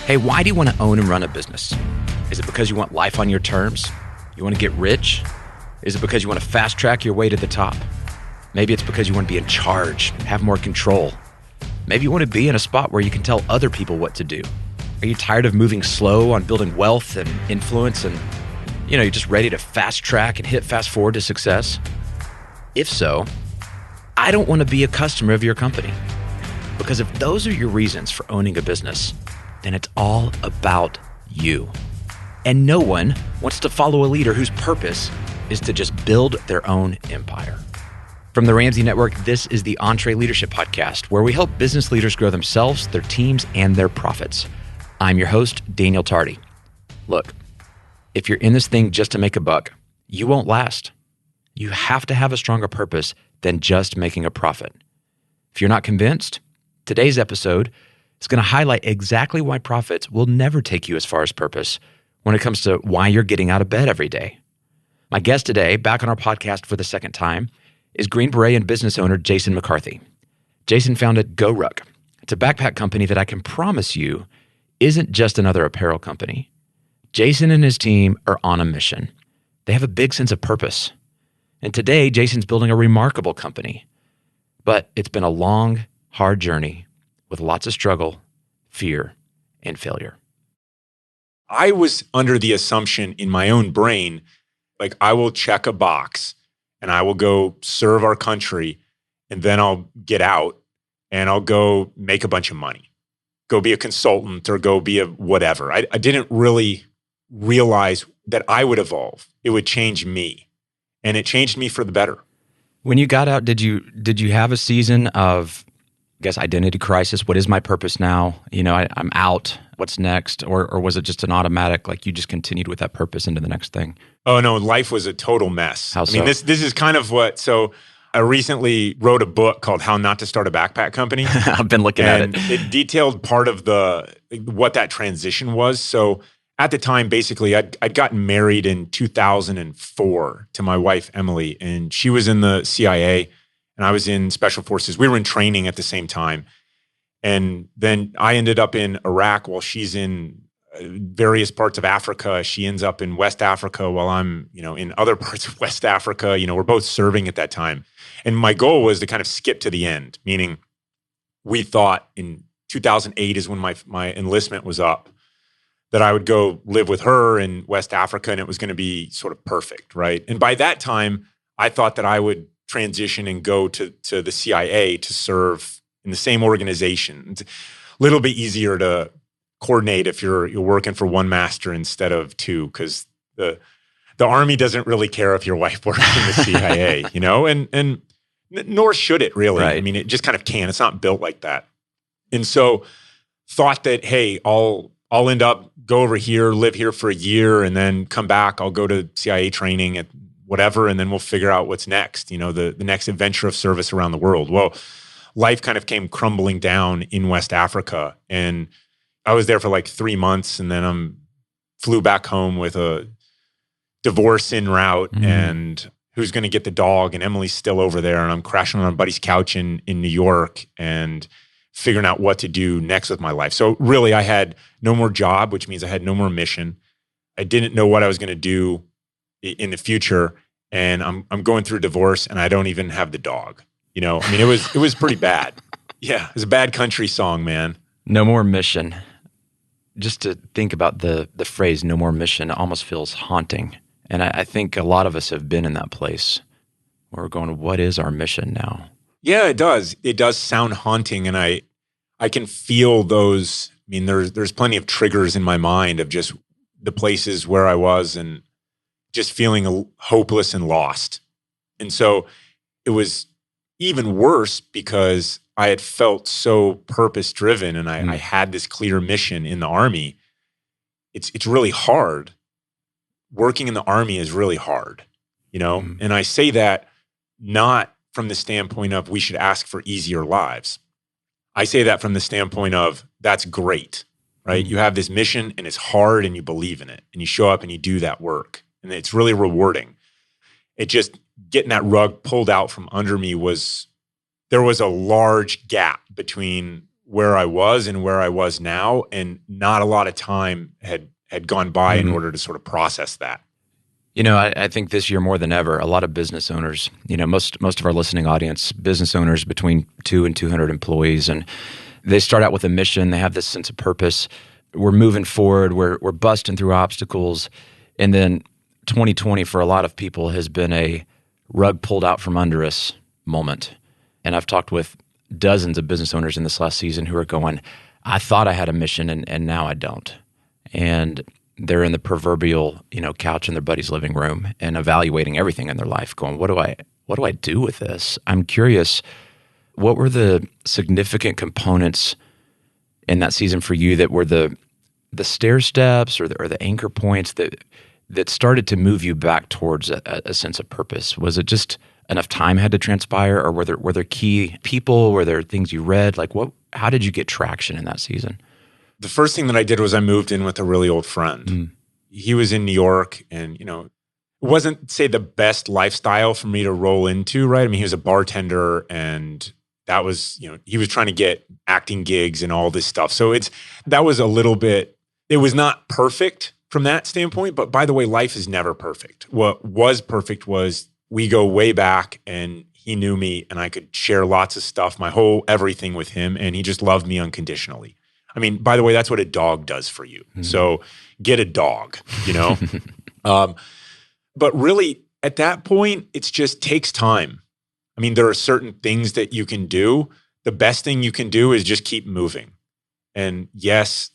Hey, why do you want to own and run a business? Is it because you want life on your terms? You want to get rich? Is it because you want to fast track your way to the top? Maybe it's because you want to be in charge, have more control. Maybe you want to be in a spot where you can tell other people what to do. Are you tired of moving slow on building wealth and influence and, you're just ready to fast track and hit fast forward to success? If so, I don't want to be a customer of your company. Because if those are your reasons for owning a business, then it's all about you. And no one wants to follow a leader whose purpose is to just build their own empire. From the Ramsey Network, this is the EntreLeadership podcast, where we help business leaders grow themselves, their teams, and their profits. I'm your host, Daniel Tardy. Look, if you're in this thing just to make a buck, you won't last. You have to have a stronger purpose than just making a profit. If you're not convinced, today's episode is going to highlight exactly why profits will never take you as far as purpose when it comes to why you're getting out of bed every day. My guest today, back on our podcast for the second time, is Green Beret and business owner Jason McCarthy. Jason founded Goruck. It's a backpack company that I can promise you isn't just another apparel company. Jason and his team are on a mission. They have a big sense of purpose. And today, Jason's building a remarkable company. But it's been a long, hard journey with lots of struggle, fear, and failure. I was under the assumption in my own brain, like I will check a box and I will go serve our country and then I'll get out and I'll go make a bunch of money, go be a consultant or go be a whatever. I didn't really realize that I would evolve. It would change me, and it changed me for the better. When you got out, did you have a season of, I guess, identity crisis? What is my purpose now? I'm out. What's next? Or was it just an automatic, like you just continued with that purpose into the next thing? Oh no, life was a total mess. How so? I mean, this is kind of so I recently wrote a book called How Not to Start a Backpack Company. I've been looking at it. It detailed part of what that transition was. So at the time, basically, I'd gotten married in 2004 to my wife, Emily, and she was in the CIA and I was in Special Forces. We were in training at the same time. And then I ended up in Iraq while she's in various parts of Africa. She ends up in West Africa while I'm, in other parts of West Africa. We're both serving at that time. And my goal was to kind of skip to the end, meaning we thought in 2008 is when my enlistment was up, that I would go live with her in West Africa and it was going to be sort of perfect, right? And by that time, I thought that I would transition and go to the CIA to serve in the same organization. It's a little bit easier to coordinate if you're working for one master instead of two, because the Army doesn't really care if your wife works in the CIA, and nor should it really. Right. I mean, it just kind of can. It's not built like that. And so thought that, hey, I'll end up go over here, live here for a year, and then come back. I'll go to CIA training at whatever, and then we'll figure out what's next, the next adventure of service around the world. Well, life kind of came crumbling down in West Africa. And I was there for like 3 months, and then flew back home with a divorce en route and who's going to get the dog, and Emily's still over there, and I'm crashing on a buddy's couch in New York and figuring out what to do next with my life. So really I had no more job, which means I had no more mission. I didn't know what I was going to do in the future. And I'm going through a divorce and I don't even have the dog. It was pretty bad. Yeah. It was a bad country song, man. No more mission. Just to think about the phrase "no more mission" almost feels haunting. And I think a lot of us have been in that place where we're going, what is our mission now? Yeah, it does. It does sound haunting. And I can feel those. I mean, there's plenty of triggers in my mind of just the places where I was and just feeling hopeless and lost. And so it was even worse because I had felt so purpose-driven and I had this clear mission in the Army. It's really hard. Working in the Army is really hard, And I say that not from the standpoint of we should ask for easier lives. I say that from the standpoint of that's great, right? You have this mission and it's hard and you believe in it and you show up and you do that work and it's really rewarding. It just getting that rug pulled out from under me there was a large gap between where I was and where I was now, and not a lot of time had gone by in order to sort of process that. I think this year more than ever, a lot of business owners, most of our listening audience, business owners between 2 and 200 employees, and they start out with a mission. They have this sense of purpose. We're moving forward. We're busting through obstacles. And then 2020 for a lot of people has been a rug pulled out from under us moment. And I've talked with dozens of business owners in this last season who are going, I thought I had a mission and now I don't. And they're in the proverbial, couch in their buddy's living room and evaluating everything in their life, going, what do I do with this? I'm curious, what were the significant components in that season for you that were the stair steps or the anchor points that started to move you back towards a sense of purpose? Was it just enough time had to transpire, or were there key people? Were there things you read? Like how did you get traction in that season? The first thing that I did was I moved in with a really old friend. He was in New York, and it wasn't, say, the best lifestyle for me to roll into, right? I mean, he was a bartender, and that was, he was trying to get acting gigs and all this stuff. So that was a little bit, it was not perfect from that standpoint. But by the way, life is never perfect. What was perfect was we go way back, and he knew me, and I could share lots of stuff, my whole everything with him, and he just loved me unconditionally. I mean, by the way, that's what a dog does for you. So get a dog, But really, at that point, it just takes time. I mean, there are certain things that you can do. The best thing you can do is just keep moving. And yes,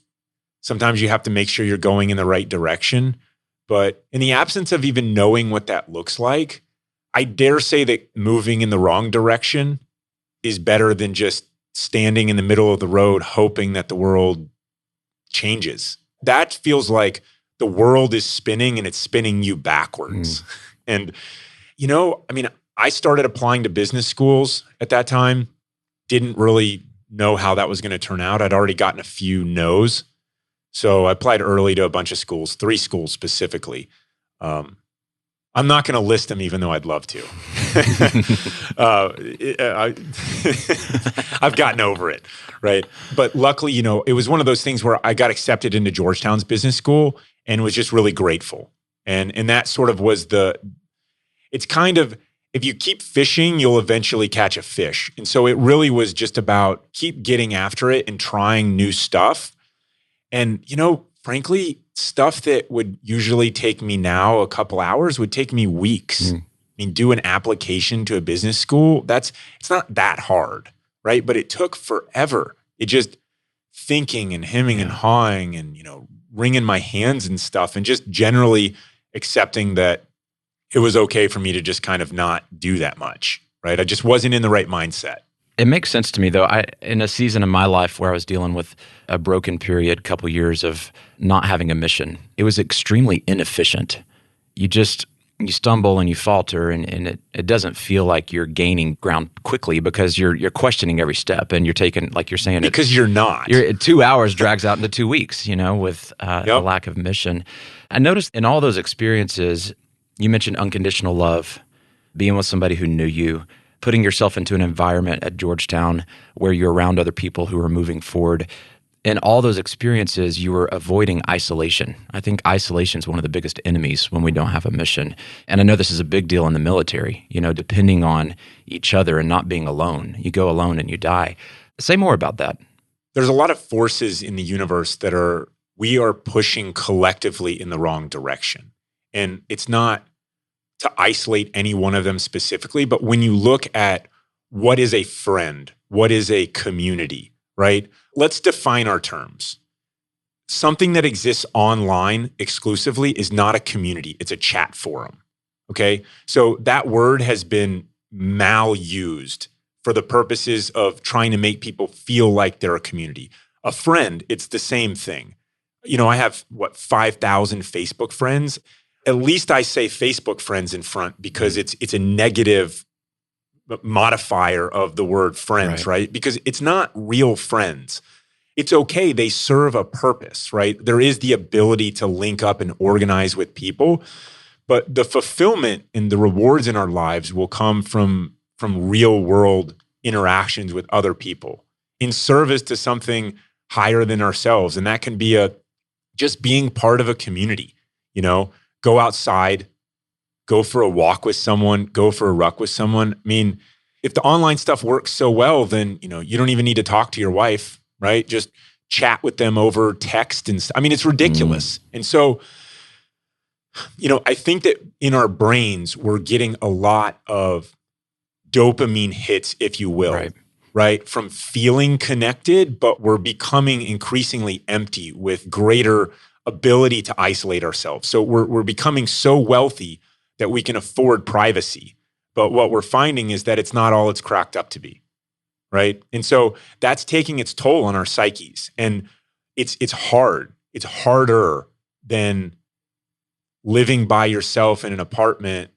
sometimes you have to make sure you're going in the right direction. But in the absence of even knowing what that looks like, I dare say that moving in the wrong direction is better than just standing in the middle of the road hoping that the world changes. That feels like the world is spinning and it's spinning you backwards. And, I started applying to business schools at that time, didn't really know how that was going to turn out. I'd already gotten a few no's. So I applied early to a bunch of schools, 3 schools specifically. I'm not going to list them, even though I'd love to. I've gotten over it, right? But luckily, it was one of those things where I got accepted into Georgetown's business school and was just really grateful. And that sort of was it's kind of, if you keep fishing, you'll eventually catch a fish. And so it really was just about keep getting after it and trying new stuff. And, frankly, stuff that would usually take me now a couple hours would take me weeks. I mean, do an application to a business school, it's not that hard, right? But it took forever. It just thinking and hemming and hawing and, wringing my hands and stuff, and just generally accepting that it was okay for me to just kind of not do that much, right? I just wasn't in the right mindset. It makes sense to me, though. In a season of my life where I was dealing with a broken period, couple years of not having a mission, it was extremely inefficient. You stumble and you falter, and it doesn't feel like you're gaining ground quickly because you're questioning every step, and you're taking, like you're saying, because you're not. 2 hours drags out into 2 weeks, with a lack of mission. I noticed in all those experiences, you mentioned unconditional love, being with somebody who knew you, putting yourself into an environment at Georgetown where you're around other people who are moving forward. In all those experiences, you were avoiding isolation. I think isolation is one of the biggest enemies when we don't have a mission. And I know this is a big deal in the military, depending on each other and not being alone. You go alone and you die. Say more about that. There's a lot of forces in the universe that we are pushing collectively in the wrong direction. And it's not to isolate any one of them specifically, but when you look at what is a friend, what is a community, right? Let's define our terms. Something that exists online exclusively is not a community, it's a chat forum, okay? So that word has been malused for the purposes of trying to make people feel like they're a community. A friend, it's the same thing. I have, 5,000 Facebook friends. At least I say Facebook friends in front because it's a negative modifier of the word friends, right? Because it's not real friends. It's okay. They serve a purpose, right? There is the ability to link up and organize with people, but the fulfillment and the rewards in our lives will come from real world interactions with other people. in service to something higher than ourselves. And that can be just being part of a community, go outside, go for a walk with someone, go for a ruck with someone. I mean, if the online stuff works so well, then, you don't even need to talk to your wife, right? Just chat with them over text and I mean, it's ridiculous. And so, I think that in our brains, we're getting a lot of dopamine hits, if you will, right? From feeling connected, but we're becoming increasingly empty with greater ability to isolate ourselves. So we're becoming so wealthy that we can afford privacy. But what we're finding is that it's not all it's cracked up to be, right? And so that's taking its toll on our psyches. And it's hard. It's harder than living by yourself in an apartment,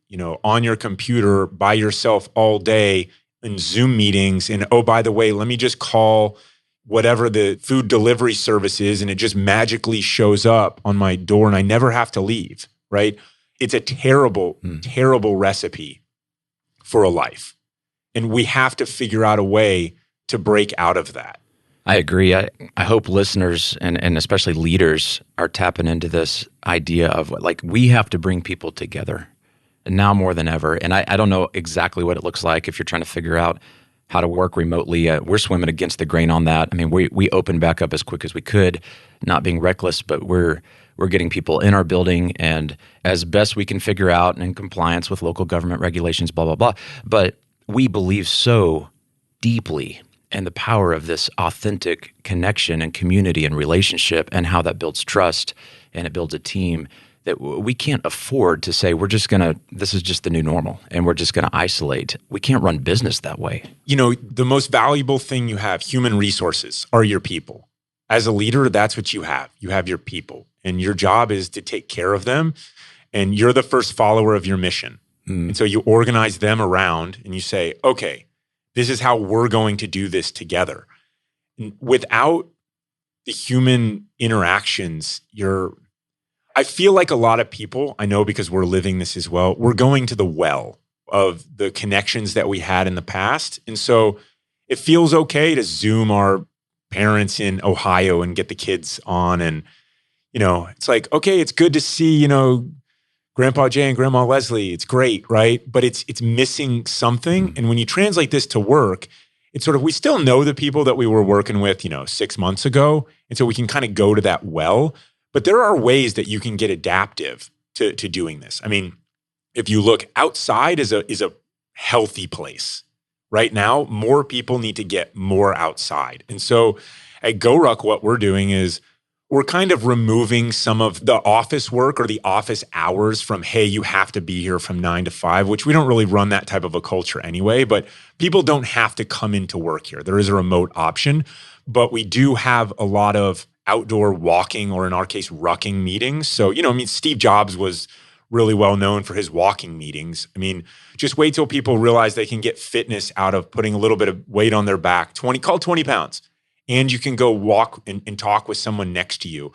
on your computer by yourself all day in Zoom meetings. And oh, by the way, let me just call whatever the food delivery service is, and it just magically shows up on my door and I never have to leave, right? It's a terrible, terrible recipe for a life. And we have to figure out a way to break out of that. I agree. I hope listeners and especially leaders are tapping into this idea of we have to bring people together now more than ever. And I don't know exactly what it looks like if you're trying to figure out how to work remotely. We're swimming against the grain on that. I mean, we opened back up as quick as we could, not being reckless, but we're getting people in our building and as best we can figure out and in compliance with local government regulations, blah, blah, blah. But we believe so deeply in the power of this authentic connection and community and relationship and how that builds trust and it builds a team that we can't afford to say this is just the new normal and we're just going to isolate. We can't run business that way. The most valuable thing you have, human resources, are your people. As a leader, that's what you have. You have your people and your job is to take care of them and you're the first follower of your mission. And so you organize them around and you say, okay, this is how we're going to do this together. Without the human interactions, I feel like a lot of people, I know because we're living this as well, we're going to the well of the connections that we had in the past. And so it feels okay to Zoom our parents in Ohio and get the kids on. And, it's like, okay, it's good to see, Grandpa Jay and Grandma Leslie. It's great, right? But it's missing something. And when you translate this to work, it's sort of, we still know the people that we were working with, 6 months ago. And so we can kind of go to that well. But there are ways that you can get adaptive to doing this. I mean, if you look outside is a healthy place. Right now, more people need to get more outside. And so at Goruck, what we're doing is we're kind of removing some of the office work or the office hours from, hey, you have to be here from 9 to 5, which we don't really run that type of a culture anyway, but people don't have to come into work here. There is a remote option, but we do have a lot of outdoor walking, or in our case, rucking meetings. So, Steve Jobs was really well known for his walking meetings. I mean, just wait till people realize they can get fitness out of putting a little bit of weight on their back, 20 pounds. And you can go walk and talk with someone next to you.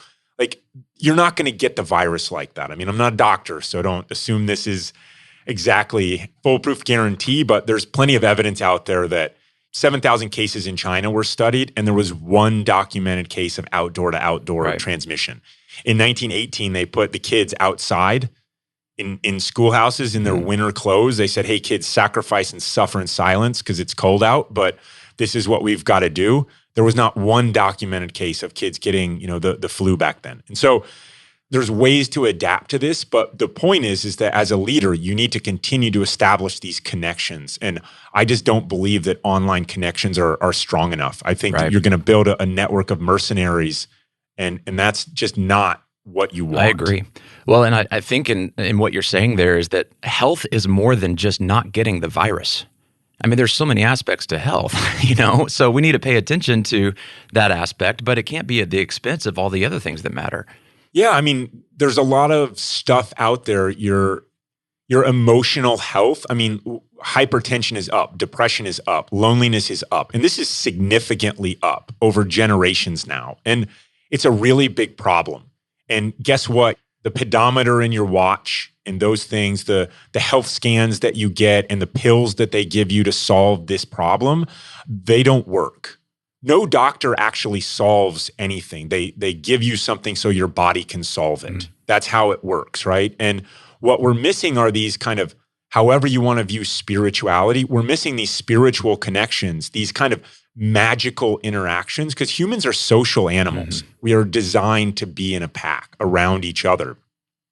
You're not going to get the virus like that. I mean, I'm not a doctor, so don't assume this is exactly foolproof guarantee, but there's plenty of evidence out there that 7,000 cases in China were studied, and there was one documented case of outdoor to outdoor transmission. In 1918, they put the kids outside in schoolhouses in their winter clothes. They said, hey, kids, sacrifice and suffer in silence because it's cold out, but this is what we've got to do. There was not one documented case of kids getting, the flu back then. And so there's ways to adapt to this, but the point is that as a leader, you need to continue to establish these connections. And I just don't believe that online connections are strong enough. I think you're going to build a network of mercenaries, and that's just not what you want. I agree. Well, and I think in what you're saying there is that health is more than just not getting the virus. I mean, there's so many aspects to health, so we need to pay attention to that aspect, but it can't be at the expense of all the other things that matter. Yeah, I mean, there's a lot of stuff out there. Your emotional health, I mean, hypertension is up, depression is up, loneliness is up, and this is significantly up over generations now. And it's a really big problem. And guess what? The pedometer in your watch and those things, the health scans that you get and the pills that they give you to solve this problem, they don't work. no doctor actually solves anything. They give you something so your body can solve it. That's how it works, right? And what we're missing are these kind of, however you want to view spirituality, we're missing these spiritual connections, these kind of magical interactions, because humans are social animals. We are designed to be in a pack around each other.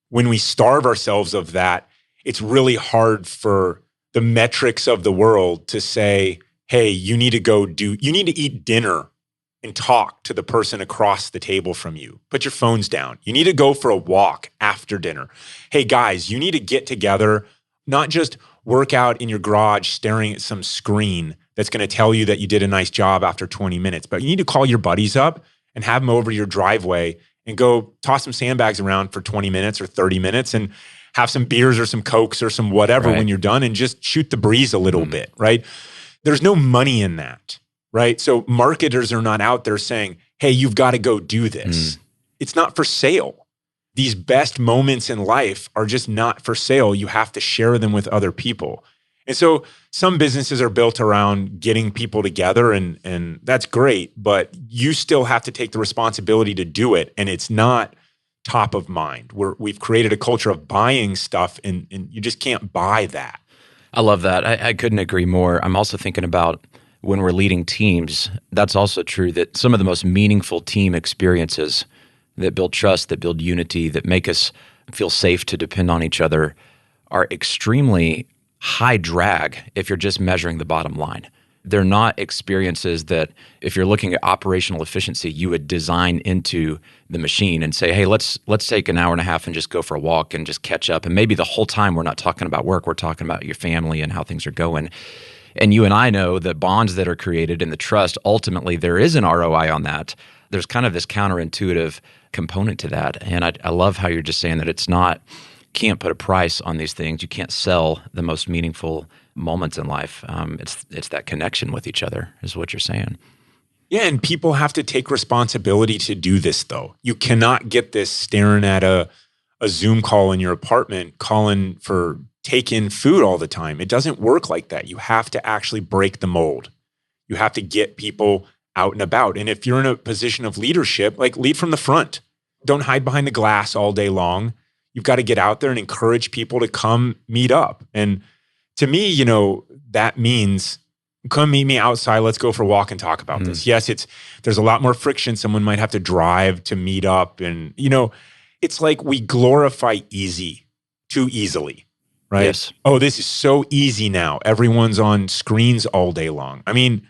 When we starve ourselves of that, it's really hard for the metrics of the world to say, hey, you need to eat dinner and talk to the person across the table from you. Put your phones down. You need to go for a walk after dinner. Hey guys, you need to get together, not just work out in your garage staring at some screen that's going to tell you that you did a nice job after 20 minutes, but you need to call your buddies up and have them over to your driveway and go toss some sandbags around for 20 minutes or 30 minutes and have some beers or some Cokes or some whatever when you're done and just shoot the breeze a little bit, right? There's no money in that, right? So marketers are not out there saying, hey, you've got to go do this. It's not for sale. These best moments in life are just not for sale. You have to share them with other people. And so some businesses are built around getting people together and that's great, but you still have to take the responsibility to do it. And it's not top of mind. We've created a culture of buying stuff and you just can't buy that. I love that. I couldn't agree more. I'm also thinking about when we're leading teams, that's also true that some of the most meaningful team experiences that build trust, that build unity, that make us feel safe to depend on each other are extremely high drag if you're just measuring the bottom line. They're not experiences that if you're looking at operational efficiency, you would design into the machine and say, hey, let's take an hour and a half and just go for a walk and just catch up. And maybe the whole time we're not talking about work, we're talking about your family and how things are going. And you and I know the bonds that are created and the trust, ultimately there is an ROI on that. There's kind of this counterintuitive component to that. And I love how you're just saying that it's not, can't put a price on these things. You can't sell the most meaningful moments in life. It's that connection with each other is what you're saying. Yeah, and people have to take responsibility to do this, though. You cannot get this staring at a Zoom call in your apartment, calling for take-in food all the time. It doesn't work like that. You have to actually break the mold. You have to get people out and about. And if you're in a position of leadership, like lead from the front. Don't hide behind the glass all day long. You've got to get out there and encourage people to come meet up. And to me, that means come meet me outside. Let's go for a walk and talk about this. Yes, there's a lot more friction. Someone might have to drive to meet up. And, it's like we glorify easy too easily, right? Yes. Oh, this is so easy now. Everyone's on screens all day long. I mean,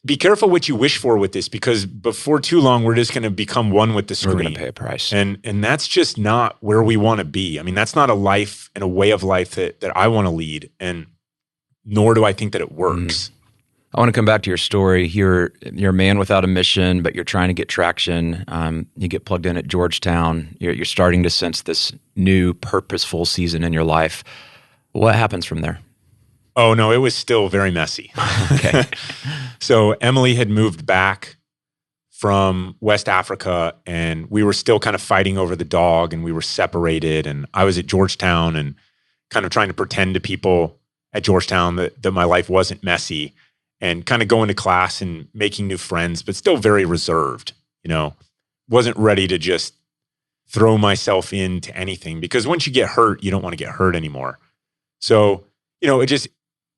be careful what you wish for with this, because before too long, we're just going to become one with the screen. We're going to pay a price. And that's just not where we want to be. I mean, that's not a life and a way of life that I want to lead, and nor do I think that it works. I want to come back to your story. You're a man without a mission, but you're trying to get traction. You get plugged in at Georgetown. You're starting to sense this new purposeful season in your life. What happens from there? Oh, no, it was still very messy. Okay. So Emily had moved back from West Africa, and we were still kind of fighting over the dog, and we were separated. And I was at Georgetown and kind of trying to pretend to people at Georgetown that my life wasn't messy, and kind of going to class and making new friends, but still very reserved, wasn't ready to just throw myself into anything, because once you get hurt, you don't want to get hurt anymore. So, it just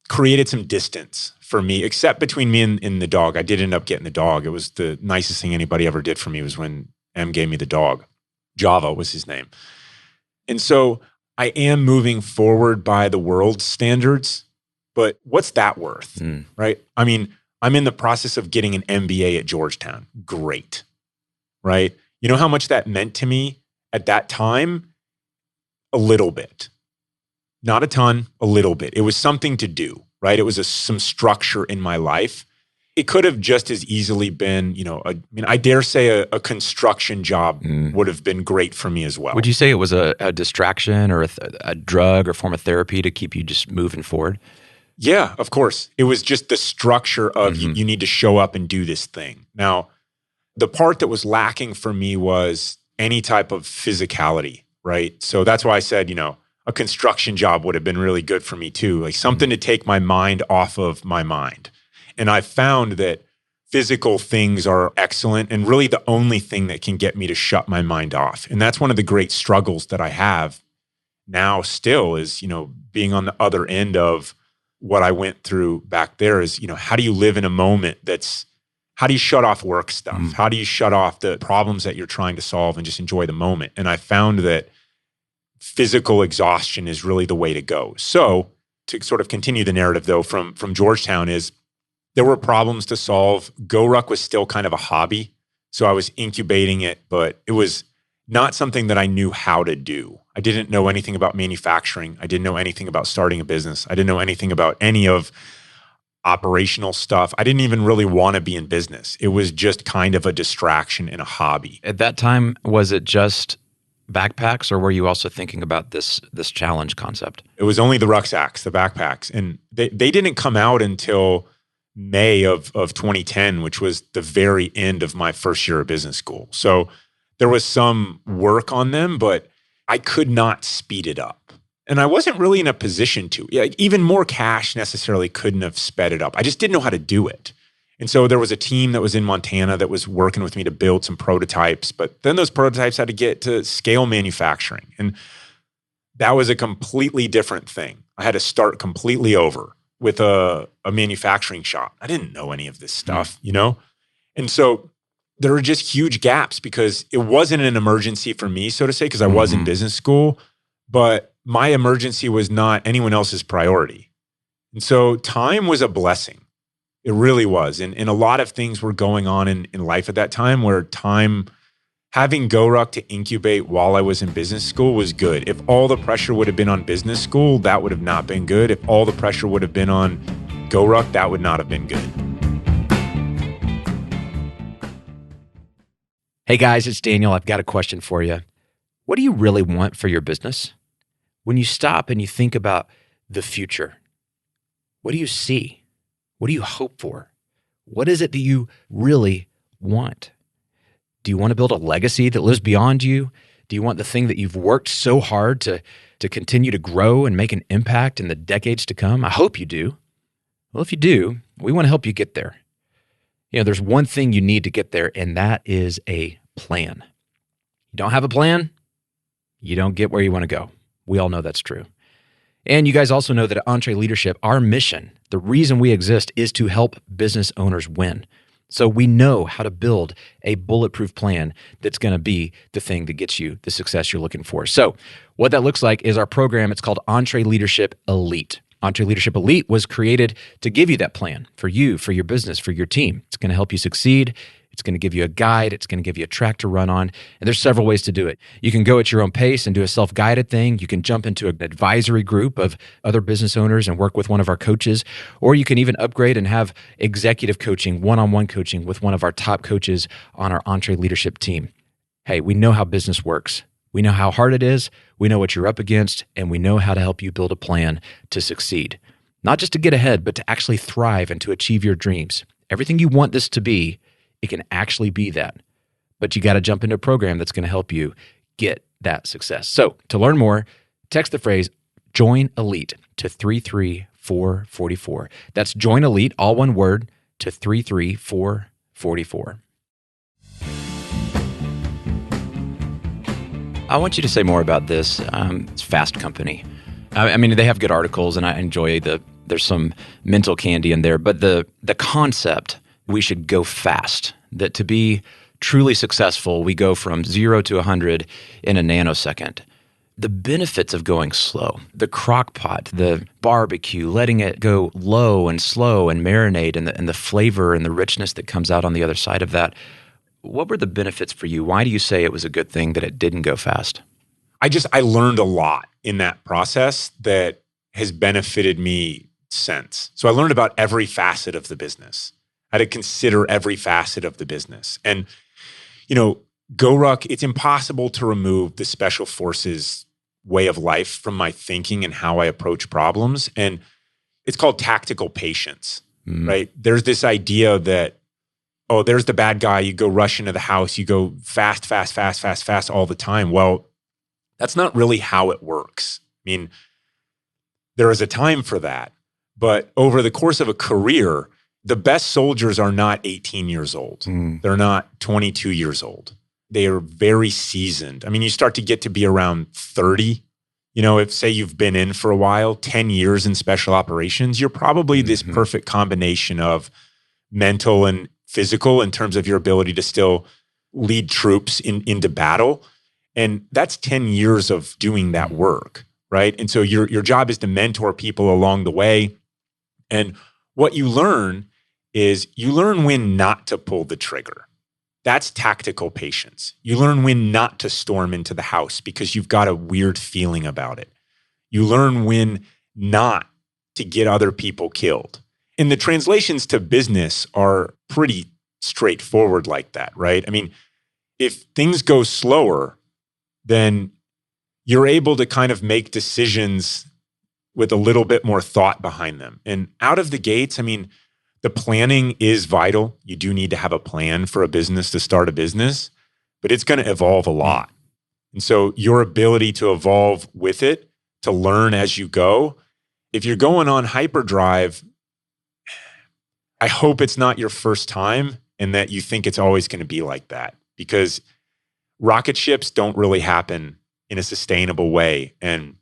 created some distance for me, except between me and the dog. I did end up getting the dog. It was the nicest thing anybody ever did for me, was when Em gave me the dog. Java was his name. And so I am moving forward by the world's standards, but what's that worth, right? I mean, I'm in the process of getting an MBA at Georgetown. Great, right? You know how much that meant to me at that time? A little bit. Not a ton, a little bit. It was something to do, right? It was some structure in my life. It could have just as easily been, I dare say a construction job would have been great for me as well. Would you say it was a distraction or a drug or form of therapy to keep you just moving forward? Yeah, of course. It was just the structure of you need to show up and do this thing. Now, the part that was lacking for me was any type of physicality, right? So that's why I said, a construction job would have been really good for me too, like something to take my mind off of my mind. And I found that physical things are excellent and really the only thing that can get me to shut my mind off. And that's one of the great struggles that I have now still is, being on the other end of what I went through back there is, how do you live in a moment how do you shut off work stuff? How do you shut off the problems that you're trying to solve and just enjoy the moment? And I found that physical exhaustion is really the way to go. So to sort of continue the narrative though, from Georgetown is there were problems to solve. Goruck was still kind of a hobby. So I was incubating it, but it was not something that I knew how to do. I didn't know anything about manufacturing. I didn't know anything about starting a business. I didn't know anything about any of operational stuff. I didn't even really want to be in business. It was just kind of a distraction and a hobby. At that time, was it just backpacks, or were you also thinking about this challenge concept? It was only the rucksacks, the backpacks. And they didn't come out until May of 2010, which was the very end of my first year of business school. So there was some work on them, but I could not speed it up. And I wasn't really in a position to. Even more cash necessarily couldn't have sped it up. I just didn't know how to do it. And so there was a team that was in Montana that was working with me to build some prototypes, but then those prototypes had to get to scale manufacturing. And that was a completely different thing. I had to start completely over with a manufacturing shop. I didn't know any of this stuff, And so there were just huge gaps because it wasn't an emergency for me, so to say, because I was in business school, but my emergency was not anyone else's priority. And so time was a blessing. It really was. And a lot of things were going on in life at that time where having Goruck to incubate while I was in business school was good. If all the pressure would have been on business school, that would have not been good. If all the pressure would have been on Goruck, that would not have been good. Hey guys, it's Daniel. I've got a question for you. What do you really want for your business? When you stop and you think about the future, what do you see? What do you hope for? What is it that you really want? Do you want to build a legacy that lives beyond you? Do you want the thing that you've worked so hard to continue to grow and make an impact in the decades to come? I hope you do. Well, if you do, we want to help you get there. There's one thing you need to get there, and that is a plan. You don't have a plan, you don't get where you want to go. We all know that's true. And you guys also know that at EntreLeadership, our mission, the reason we exist, is to help business owners win. So we know how to build a bulletproof plan that's going to be the thing that gets you the success you're looking for. So what that looks like is our program. It's called EntreLeadership Elite. EntreLeadership Elite was created to give you that plan for you, for your business, for your team. It's going to help you succeed. It's going to give you a guide. It's going to give you a track to run on. And there's several ways to do it. You can go at your own pace and do a self-guided thing. You can jump into an advisory group of other business owners and work with one of our coaches. Or you can even upgrade and have executive coaching, one-on-one coaching with one of our top coaches on our EntreLeadership team. Hey, we know how business works. We know how hard it is. We know what you're up against. And we know how to help you build a plan to succeed. Not just to get ahead, but to actually thrive and to achieve your dreams. Everything you want this to be, it can actually be that. But you got to jump into a program that's going to help you get that success. So to learn more, text the phrase Join Elite to 33444. That's Join Elite, all one word, to 33444. I want you to say more about this. It's Fast Company. I mean, they have good articles, and I enjoy there's some mental candy in there, but the concept, we should go fast, that to be truly successful, we go from 0 to 100 in a nanosecond. The benefits of going slow, the crock pot, the barbecue, letting it go low and slow and marinate, and the flavor and the richness that comes out on the other side of that. What were the benefits for you? Why do you say it was a good thing that it didn't go fast? I learned a lot in that process that has benefited me since. So I learned about every facet of the business. I had to consider every facet of the business. And, Goruck, it's impossible to remove the special forces way of life from my thinking and how I approach problems. And it's called tactical patience, right? There's this idea that, there's the bad guy. You go rush into the house. You go fast, fast, fast, fast, fast all the time. Well, that's not really how it works. I mean, there is a time for that. But over the course of a career, the best soldiers are not 18 years old. They're not 22 years old. They are very seasoned. I mean, you start to get to be around 30. If say you've been in for a while, 10 years in special operations, you're probably this perfect combination of mental and physical in terms of your ability to still lead troops into battle. And that's 10 years of doing that work, right? And so your job is to mentor people along the way. And what you learn is you learn when not to pull the trigger. That's tactical patience. You learn when not to storm into the house because you've got a weird feeling about it. You learn when not to get other people killed. And the translations to business are pretty straightforward like that, right? I mean, if things go slower, then you're able to kind of make decisions with a little bit more thought behind them. And out of the gates, I mean, the planning is vital. You do need to have a plan for a business to start a business, but it's going to evolve a lot. And so your ability to evolve with it, to learn as you go, if you're going on hyperdrive, I hope it's not your first time and that you think it's always going to be like that, because rocket ships don't really happen in a sustainable way. And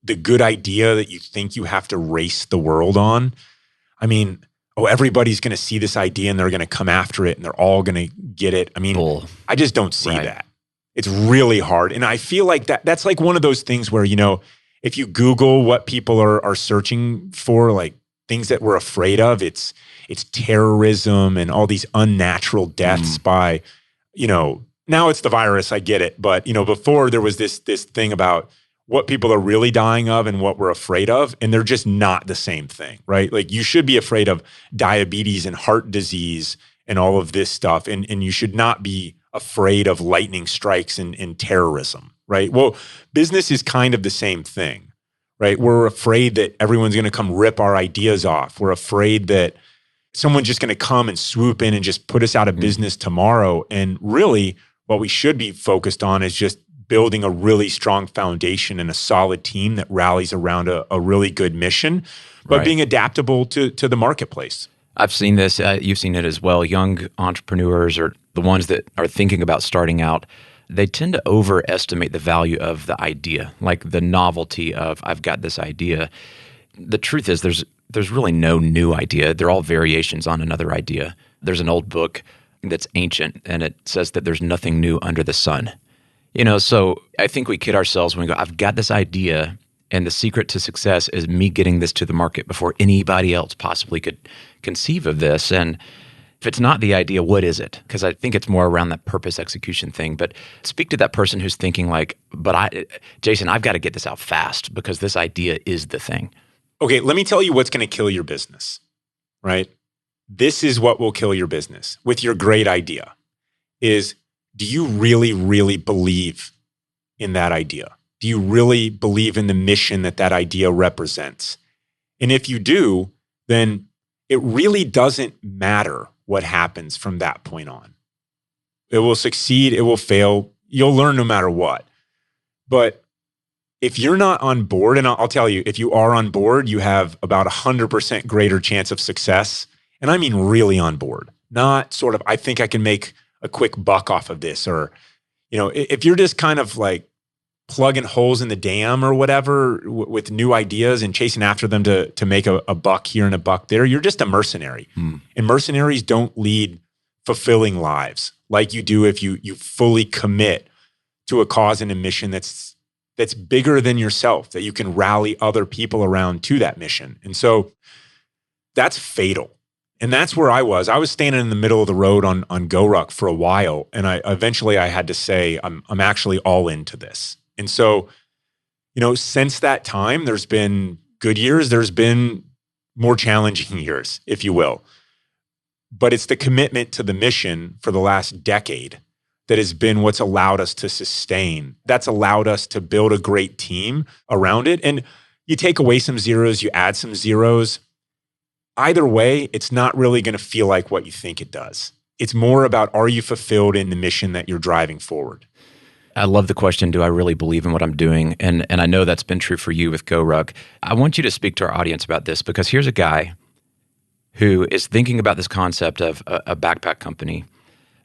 the good idea that you think you have to race the world on, I mean, everybody's going to see this idea and they're going to come after it and they're all going to get it. I mean, I just don't see that. It's really hard. And I feel like that's like one of those things where, if you Google what people are searching for, like things that we're afraid of, it's terrorism and all these unnatural deaths by, now it's the virus, I get it. But, before there was this thing about what people are really dying of and what we're afraid of, and they're just not the same thing, right? Like you should be afraid of diabetes and heart disease and all of this stuff, and you should not be afraid of lightning strikes and terrorism, right? Well, business is kind of the same thing, right? We're afraid that everyone's going to come rip our ideas off. We're afraid that someone's just going to come and swoop in and just put us out of business tomorrow. And really, what we should be focused on is just building a really strong foundation and a solid team that rallies around a really good mission, but being adaptable to the marketplace. I've seen this. You've seen it as well. Young entrepreneurs, or the ones that are thinking about starting out, they tend to overestimate the value of the idea, like the novelty of, I've got this idea. The truth is there's really no new idea. They're all variations on another idea. There's an old book that's ancient, and it says that there's nothing new under the sun. So I think we kid ourselves when we go, I've got this idea, and the secret to success is me getting this to the market before anybody else possibly could conceive of this. And if it's not the idea, what is it? Because I think it's more around that purpose execution thing. But speak to that person who's thinking like, Jason, I've got to get this out fast because this idea is the thing. Okay, let me tell you what's going to kill your business, right? This is what will kill your business with your great idea is, do you really, really believe in that idea? Do you really believe in the mission that idea represents? And if you do, then it really doesn't matter what happens from that point on. It will succeed, it will fail, you'll learn no matter what. But if you're not on board, and I'll tell you, if you are on board, you have about 100% greater chance of success. And I mean really on board, not sort of, I think I can make a quick buck off of this, or, if you're just kind of like plugging holes in the dam or whatever with new ideas and chasing after them to make a buck here and a buck there, you're just a mercenary. And mercenaries don't lead fulfilling lives like you do if you fully commit to a cause and a mission that's bigger than yourself, that you can rally other people around to that mission. And so that's fatal. And that's where I was. I was standing in the middle of the road on Goruck for a while. And I eventually had to say, I'm actually all into this. And so, since that time, there's been good years, there's been more challenging years, if you will. But it's the commitment to the mission for the last decade that has been what's allowed us to sustain. That's allowed us to build a great team around it. And you take away some zeros, you add some zeros. Either way, it's not really going to feel like what you think it does. It's more about, are you fulfilled in the mission that you're driving forward? I love the question, do I really believe in what I'm doing? And I know that's been true for you with Goruck. I want you to speak to our audience about this, because here's a guy who is thinking about this concept of a backpack company.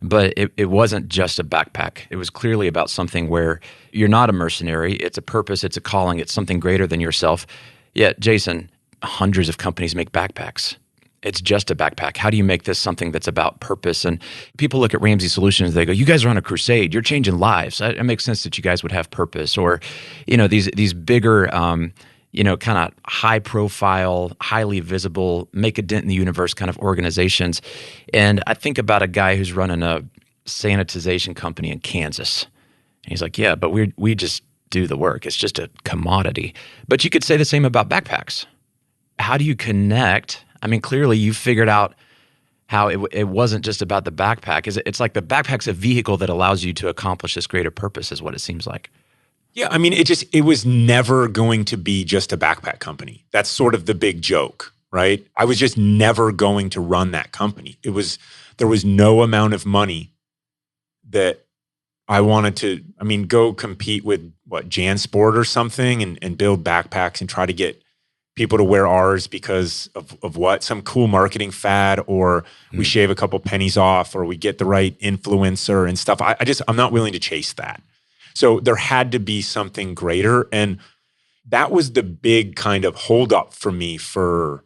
But it wasn't just a backpack. It was clearly about something where you're not a mercenary. It's a purpose. It's a calling. It's something greater than yourself. Yet, Jason, hundreds of companies make backpacks. It's just a backpack. How do you make this something that's about purpose? And people look at Ramsey Solutions, they go, you guys are on a crusade. You're changing lives. It makes sense that you guys would have purpose. Or, these bigger, kind of high profile, highly visible, make a dent in the universe kind of organizations. And I think about a guy who's running a sanitization company in Kansas. And he's like, yeah, but we just do the work. It's just a commodity. But you could say the same about backpacks. How do you connect? I mean, clearly you figured out how it wasn't just about the backpack. It's like the backpack's a vehicle that allows you to accomplish this greater purpose is what it seems like. Yeah, I mean, it was never going to be just a backpack company. That's sort of the big joke, right? I was just never going to run that company. There was no amount of money that I wanted to, go compete with JanSport or something and build backpacks and try to get people to wear ours because of what? Some cool marketing fad, or we shave a couple pennies off, or we get the right influencer and stuff. I'm not willing to chase that. So there had to be something greater. And that was the big kind of holdup for me for,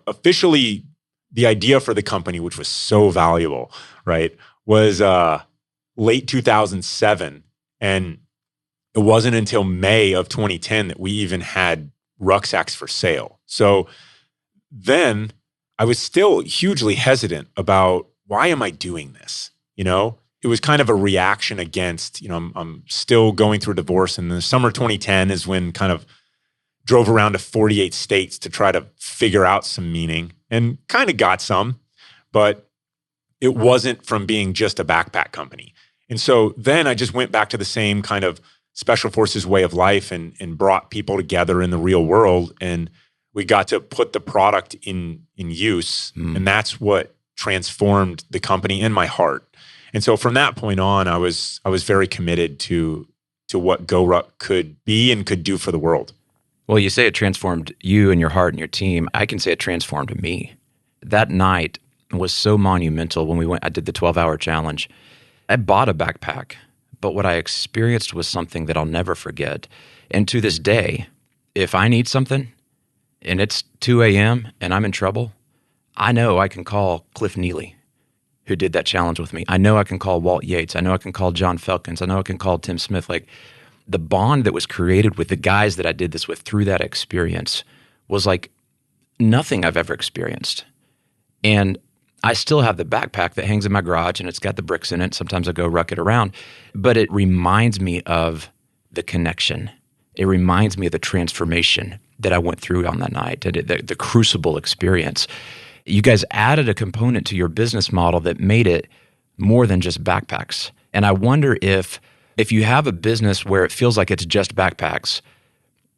officially the idea for the company, which was so valuable, right, was late 2007. And it wasn't until May of 2010 that we even had rucksacks for sale. So then I was still hugely hesitant about, why am I doing this? It was kind of a reaction against, I'm still going through a divorce. And the summer 2010 is when kind of drove around to 48 states to try to figure out some meaning, and kind of got some, but it wasn't from being just a backpack company. And so then I just went back to the same kind of special forces way of life and brought people together in the real world. And we got to put the product in use. And that's what transformed the company and my heart. And so from that point on, I was very committed to what Goruck could be and could do for the world. Well, you say it transformed you and your heart and your team. I can say it transformed me. That night was so monumental when I did the 12-hour challenge. I bought a backpack, but what I experienced was something that I'll never forget. And to this day, if I need something and it's 2 a.m. and I'm in trouble, I know I can call Cliff Neely, who did that challenge with me. I know I can call Walt Yates. I know I can call John Felkins. I know I can call Tim Smith. Like, the bond that was created with the guys that I did this with through that experience was like nothing I've ever experienced. And I still have the backpack that hangs in my garage, and it's got the bricks in it. Sometimes I go ruck it around. But it reminds me of the connection. It reminds me of the transformation that I went through on that night, the crucible experience. You guys added a component to your business model that made it more than just backpacks. And I wonder if you have a business where it feels like it's just backpacks,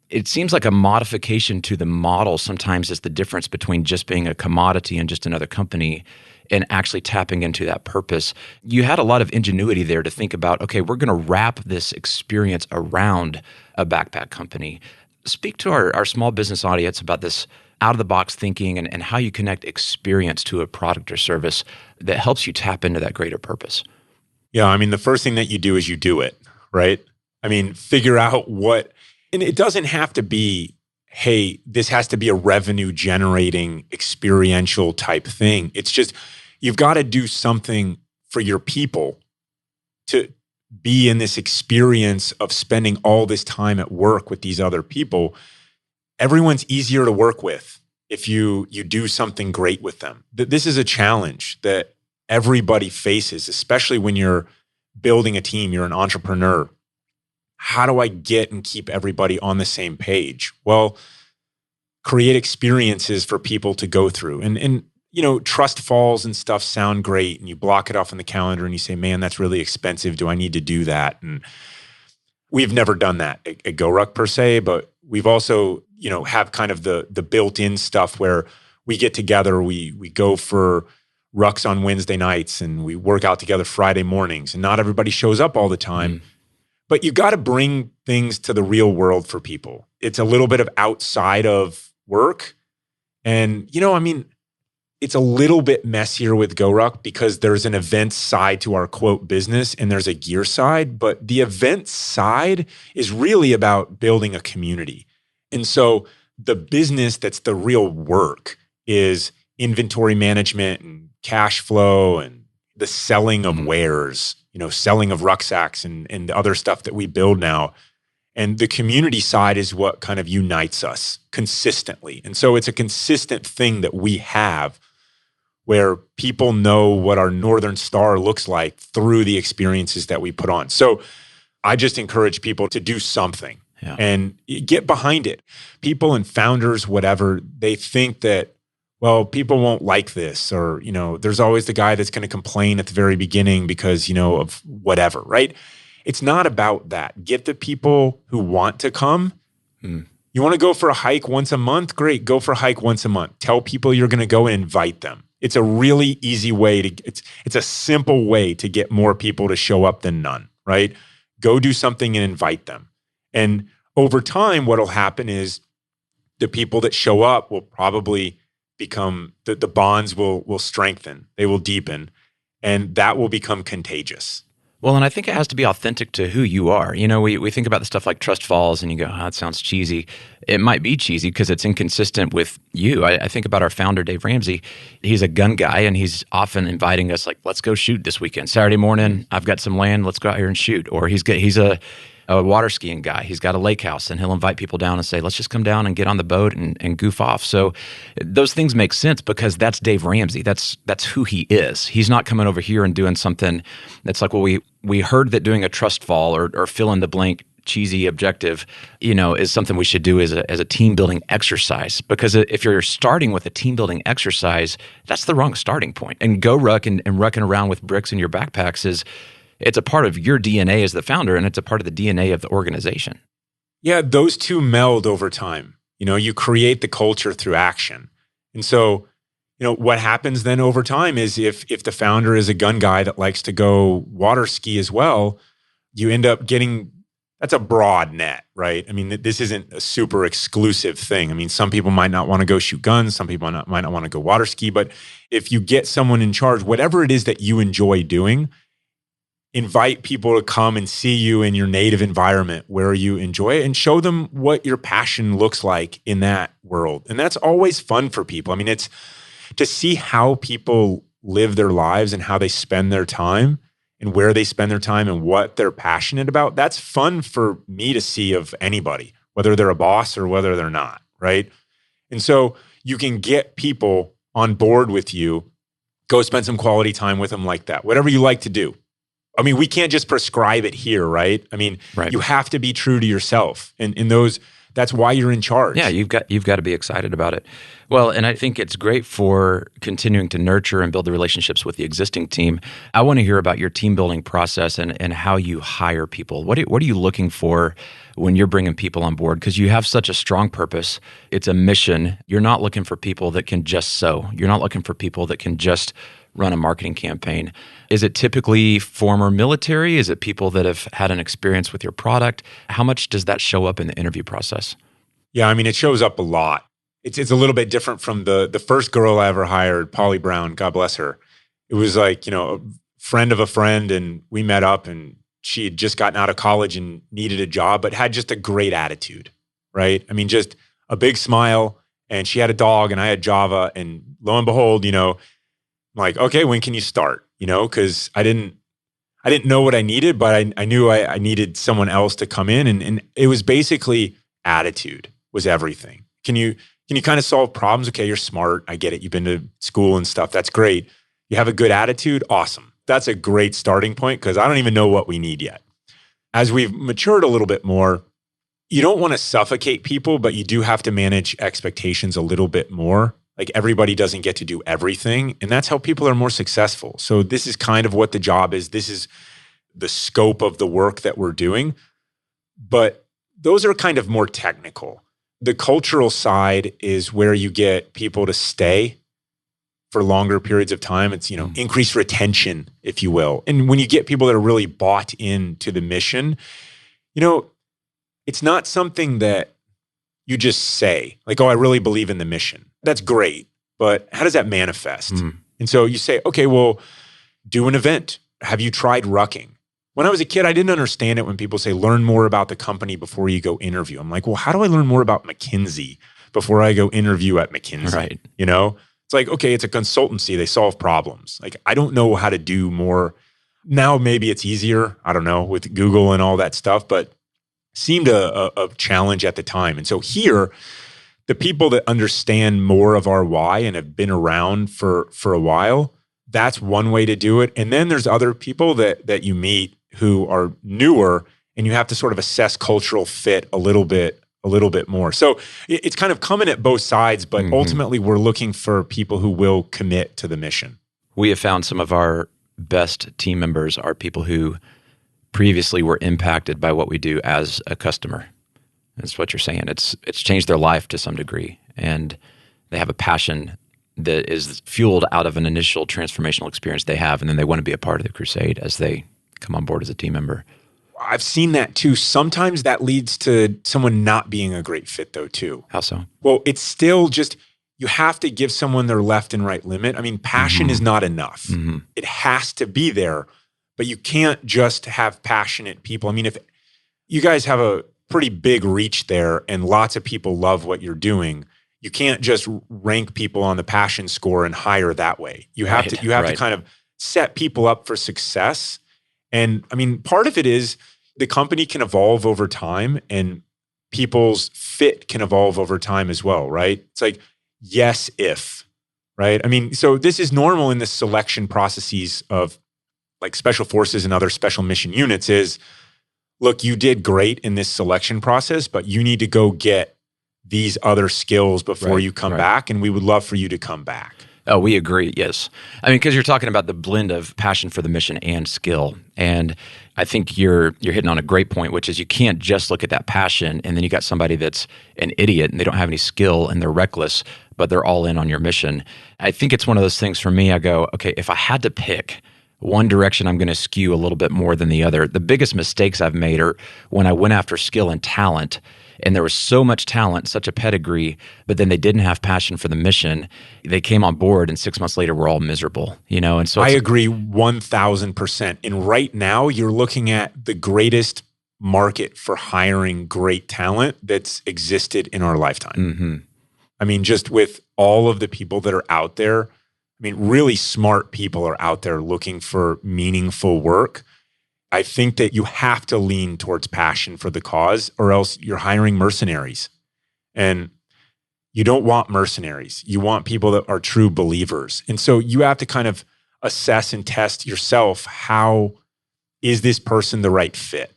it seems like a modification to the model sometimes is the difference between just being a commodity and just another company and actually tapping into that purpose. You had a lot of ingenuity there to think about, okay, we're going to wrap this experience around a backpack company. Speak to our small business audience about this out-of-the-box thinking and how you connect experience to a product or service that helps you tap into that greater purpose. Yeah, the first thing that you do is you do it, right? Figure out what, and it doesn't have to be, hey, this has to be a revenue-generating, experiential type thing. It's just, you've got to do something for your people to be in this experience of spending all this time at work with these other people. Everyone's easier to work with if you do something great with them. This is a challenge that everybody faces, especially when you're building a team, you're an entrepreneur. How do I get and keep everybody on the same page? Well, create experiences for people to go through. And trust falls and stuff sound great, and you block it off in the calendar and you say, man, that's really expensive. Do I need to do that? And we've never done that at Goruck per se, but we've also, have kind of the built-in stuff where we get together, we go for rucks on Wednesday nights and we work out together Friday mornings, and not everybody shows up all the time. But you got to bring things to the real world for people. It's a little bit of outside of work. And, it's a little bit messier with Goruck because there's an event side to our quote business and there's a gear side, but the event side is really about building a community. And so the business that's the real work is inventory management and cash flow and the selling of wares, selling of rucksacks and the other stuff that we build now. And the community side is what kind of unites us consistently. And so it's a consistent thing that we have where people know what our Northern Star looks like through the experiences that we put on. So I just encourage people to do something and get behind it. People and founders, whatever, they think that, well, people won't like this, or, there's always the guy that's going to complain at the very beginning because, of whatever, right? It's not about that. Get the people who want to come. You want to go for a hike once a month? Great. Go for a hike once a month. Tell people you're going to go and invite them. It's a really easy way it's a simple way to get more people to show up than none, right? Go do something and invite them. And over time, what'll happen is the people that show up will probably become, the bonds will strengthen, they will deepen, and that will become contagious. Well, and I think it has to be authentic to who you are. We think about the stuff like trust falls and you go, that sounds cheesy. It might be cheesy because it's inconsistent with you. I think about our founder, Dave Ramsey. He's a gun guy and he's often inviting us like, let's go shoot this weekend. Saturday morning, I've got some land, let's go out here and shoot. Or he's a water skiing guy. He's got a lake house and he'll invite people down and say, let's just come down and get on the boat and goof off. So those things make sense because that's Dave Ramsey. That's who he is. He's not coming over here and doing something that's like, well, we heard that doing a trust fall or fill in the blank cheesy objective, is something we should do as a team building exercise. Because if you're starting with a team building exercise, that's the wrong starting point. And Goruck and rucking around with bricks in your backpacks it's a part of your DNA as the founder, and it's a part of the DNA of the organization. Yeah, those two meld over time. You create the culture through action. And so, what happens then over time is if the founder is a gun guy that likes to go water ski as well, you end up getting, that's a broad net, right? I mean, this isn't a super exclusive thing. I mean, some people might not want to go shoot guns. Some people might not want to go water ski. But if you get someone in charge, whatever it is that you enjoy doing, invite people to come and see you in your native environment where you enjoy it and show them what your passion looks like in that world. And that's always fun for people. I mean, it's to see how people live their lives and how they spend their time and where they spend their time and what they're passionate about. That's fun for me to see of anybody, whether they're a boss or whether they're not, right? And so you can get people on board with you, go spend some quality time with them like that, whatever you like to do. I mean, we can't just prescribe it here, right? I mean, You have to be true to yourself. And in those, that's why you're in charge. Yeah, you've got to be excited about it. Well, and I think it's great for continuing to nurture and build the relationships with the existing team. I want to hear about your team building process and how you hire people. What are you looking for when you're bringing people on board? Because you have such a strong purpose. It's a mission. You're not looking for people that can just sew. You're not looking for people that can just run a marketing campaign. Is it typically former military? Is it people that have had an experience with your product? How much does that show up in the interview process? Yeah, I mean, it shows up a lot. It's a little bit different from the first girl I ever hired, Polly Brown, God bless her. It was like, a friend of a friend, and we met up, and she had just gotten out of college and needed a job, but had just a great attitude, right? I mean, just a big smile, and she had a dog, and I had Java, and lo and behold, I'm like, okay, when can you start? Because I didn't know what I needed, but I knew I needed someone else to come in, and it was basically attitude was everything. Can you kind of solve problems? Okay, you're smart. I get it. You've been to school and stuff. That's great. You have a good attitude. Awesome. That's a great starting point because I don't even know what we need yet. As we've matured a little bit more, you don't want to suffocate people, but you do have to manage expectations a little bit more. Like everybody doesn't get to do everything. And that's how people are more successful. So this is kind of what the job is. This is the scope of the work that we're doing. But those are kind of more technical. The cultural side is where you get people to stay for longer periods of time. It's, increased retention, if you will. And when you get people that are really bought into the mission, it's not something that you just say like, oh, I really believe in the mission. That's great. but how does that manifest? And so you say, okay, well, do an event. Have you tried rucking? When I was a kid, I didn't understand it when people say, learn more about the company before you go interview. I'm like, well, how do I learn more about McKinsey before I go interview at McKinsey? Right. You know, it's like, okay, it's a consultancy. They solve problems. Like, I don't know how to do more. Now, maybe it's easier. I don't know, with Google and all that stuff, but seemed a challenge at the time. And so here, the people that understand more of our why and have been around for a while, that's one way to do it. And then there's other people that you meet who are newer, and you have to sort of assess cultural fit a little bit more. So it's kind of coming at both sides, but ultimately we're looking for people who will commit to the mission. We have found some of our best team members are people who previously were impacted by what we do as a customer. That's what you're saying. It's changed their life to some degree, and they have a passion that is fueled out of an initial transformational experience they have, and then they want to be a part of the crusade as they come on board as a team member. I've seen that too. Sometimes that leads to someone not being a great fit though too. How so? Well, it's still just, you have to give someone their left and right limit. I mean, passion is not enough. It has to be there, but you can't just have passionate people. I mean, if you guys have a pretty big reach there and lots of people love what you're doing, you can't just rank people on the passion score and hire that way. You have to kind of set people up for success. And I mean, part of it is the company can evolve over time and people's fit can evolve over time as well, right? It's like, yes, if, right? I mean, so this is normal in the selection processes of like special forces and other special mission units is, look, you did great in this selection process, but you need to go get these other skills before you come back, and we would love for you to come back. Oh, we agree. Yes. I mean, because you're talking about the blend of passion for the mission and skill. And I think you're hitting on a great point, which is you can't just look at that passion and then you got somebody that's an idiot and they don't have any skill and they're reckless, but they're all in on your mission. I think it's one of those things for me, I go, okay, if I had to pick one direction, I'm going to skew a little bit more than the other. The biggest mistakes I've made are when I went after skill and talent, and there was so much talent, such a pedigree, but then they didn't have passion for the mission. They came on board, and 6 months later, we're all miserable, you know? And so I agree 1,000%. And right now, you're looking at the greatest market for hiring great talent that's existed in our lifetime. I mean, just with all of the people that are out there, I mean, really smart people are out there looking for meaningful work. I think that you have to lean towards passion for the cause, or else you're hiring mercenaries. And you don't want mercenaries. You want people that are true believers. And so you have to kind of assess and test yourself, how is this person the right fit?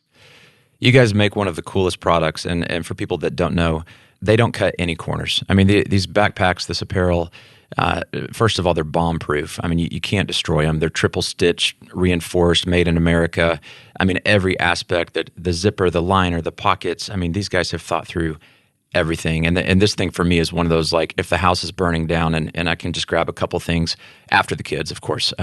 You guys make one of the coolest products. And for people that don't know, they don't cut any corners. I mean, these backpacks, this apparel, first of all, they're bomb-proof. I mean, you can't destroy them. They're triple-stitch, reinforced, made in America. I mean, every aspect, that the zipper, the liner, the pockets. I mean, these guys have thought through everything. And this thing for me is one of those, like, if the house is burning down and I can just grab a couple things after the kids, of course,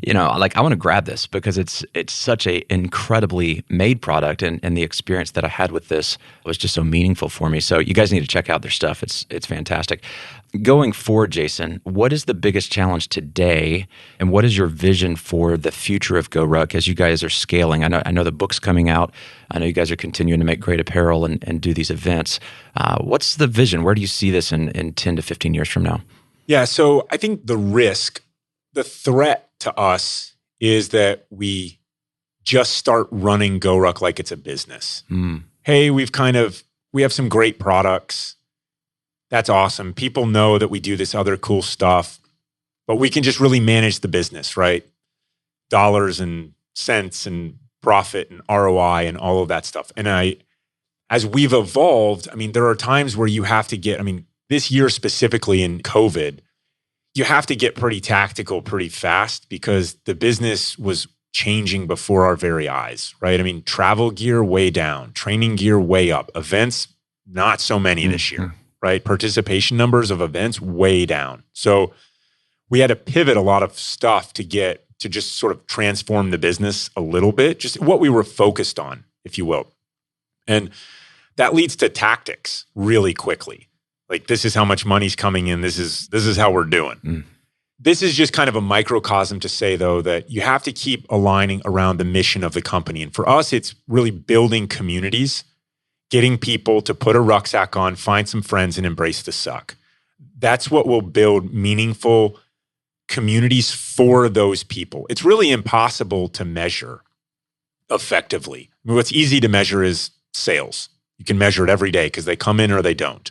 you know, like I want to grab this because it's such a incredibly made product, and the experience that I had with this was just so meaningful for me. So you guys need to check out their stuff. It's fantastic. Going forward, Jason, what is the biggest challenge today, and what is your vision for the future of Goruck as you guys are scaling? I know the book's coming out. I know you guys are continuing to make great apparel and do these events. What's the vision? Where do you see this in 10 to 15 years from now? Yeah, so I think the threat to us is that we just start running Goruck like it's a business. Hey, we have some great products. That's awesome. People know that we do this other cool stuff, but we can just really manage the business, right? Dollars and cents and profit and ROI and all of that stuff. And as we've evolved, I mean, there are times where you have to get, I mean, this year specifically in COVID, you have to get pretty tactical pretty fast because the business was changing before our very eyes, right? I mean, travel gear way down, training gear way up, events, not so many this year. Right? Participation numbers of events way down. So we had to pivot a lot of stuff to just sort of transform the business a little bit, just what we were focused on, if you will. And that leads to tactics really quickly. Like, this is how much money's coming in. This is how we're doing. Mm. This is just kind of a microcosm to say, though, that you have to keep aligning around the mission of the company. And for us, it's really building communities, getting people to put a rucksack on, find some friends, and embrace the suck. That's what will build meaningful communities for those people. It's really impossible to measure effectively. I mean, what's easy to measure is sales. You can measure it every day because they come in or they don't.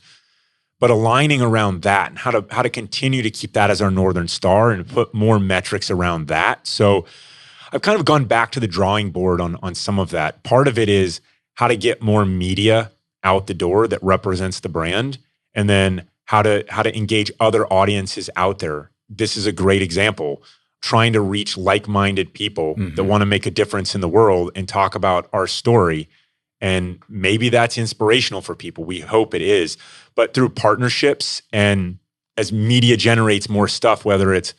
But aligning around that and how to continue to keep that as our Northern Star and put more metrics around that. So I've kind of gone back to the drawing board on some of that. Part of it is how to get more media out the door that represents the brand, and then how to engage other audiences out there. This is a great example, trying to reach like-minded people that want to make a difference in the world and talk about our story. And maybe that's inspirational for people. We hope it is. But through partnerships, and as media generates more stuff, whether it's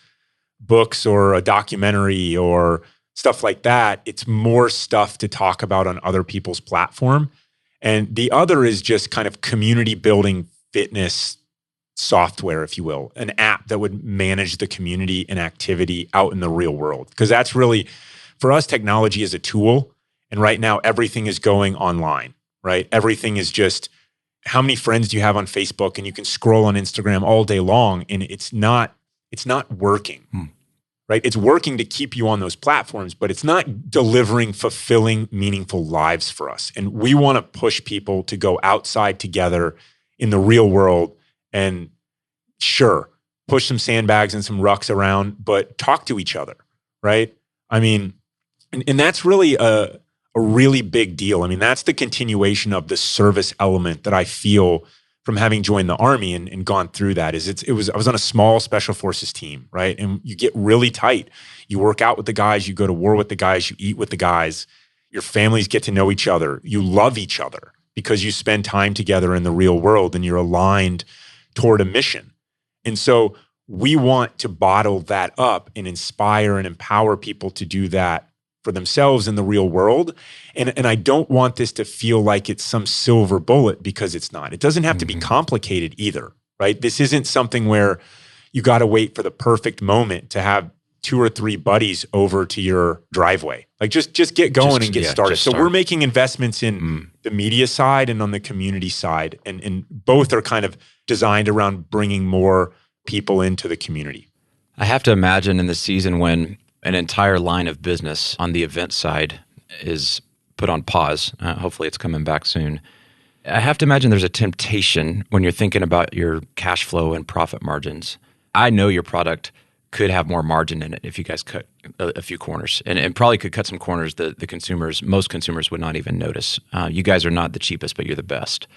books or a documentary or stuff like that, it's more stuff to talk about on other people's platform. And the other is just kind of community building fitness software, if you will, an app that would manage the community and activity out in the real world. Because that's really, for us, technology is a tool. And right now, everything is going online, right? Everything is just, how many friends do you have on Facebook? And you can scroll on Instagram all day long, and it's not working, right? It's working to keep you on those platforms, but it's not delivering fulfilling, meaningful lives for us. And we want to push people to go outside together in the real world and sure, push some sandbags and some rucks around, but talk to each other, right? I mean, and that's really a really big deal. I mean, that's the continuation of the service element that I feel from having joined the Army and gone through that. I was on a small special forces team, right? And you get really tight. You work out with the guys, you go to war with the guys, you eat with the guys, your families get to know each other, you love each other because you spend time together in the real world and you're aligned toward a mission. And so we want to bottle that up and inspire and empower people to do that for themselves in the real world. And I don't want this to feel like it's some silver bullet, because it's not. It doesn't have to be complicated either, right? This isn't something where you got to wait for the perfect moment to have 2 or 3 buddies over to your driveway. Like just get going and get started. So we're making investments in the media side and on the community side. And both are kind of designed around bringing more people into the community. I have to imagine in the season when an entire line of business on the event side is put on pause. Hopefully it's coming back soon. I have to imagine there's a temptation when you're thinking about your cash flow and profit margins. I know your product could have more margin in it if you guys cut a few corners, and probably could cut some corners that most consumers would not even notice. You guys are not the cheapest, but you're the best.